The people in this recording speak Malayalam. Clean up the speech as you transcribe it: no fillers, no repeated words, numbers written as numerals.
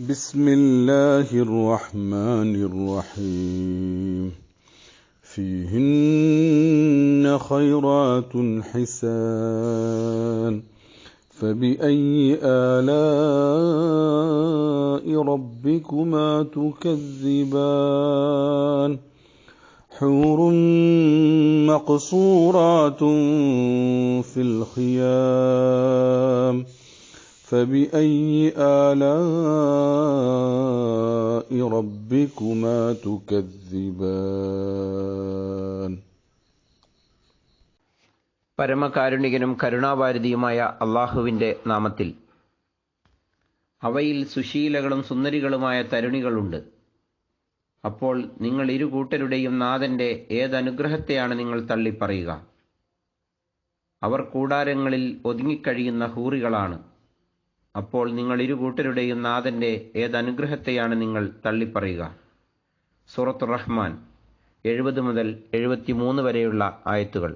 بسم الله الرحمن الرحيم فيهن خيرات حسان فبأي آلاء ربكما تكذبان حور مقصورات في الخيام فبأي آلاء ربكما تكذبان പരമകാരുണികനും കരുണാവാരിധിയുമായ അള്ളാഹുവിൻ്റെ നാമത്തിൽ. അവയിൽ സുശീലകളും സുന്ദരികളുമായ തരുണികളുണ്ട്. അപ്പോൾ നിങ്ങൾ ഇരു കൂട്ടരുടെയും നാഥൻ്റെ ഏതനുഗ്രഹത്തെയാണ് നിങ്ങൾ തള്ളിപ്പറയുക? അവർ കൂടാരങ്ങളിൽ ഒതുങ്ങിക്കഴിയുന്ന ഹൂറികളാണ്. അപ്പോൾ നിങ്ങൾ ഇരു കൂട്ടരുടെയും നാഥൻ്റെ ഏതനുഗ്രഹത്തെയാണ് നിങ്ങൾ തള്ളിപ്പറയുക? സൂറത്തുർ റഹ്മാൻ 70 മുതൽ 73 വരെയുള്ള ആയത്തുകൾ.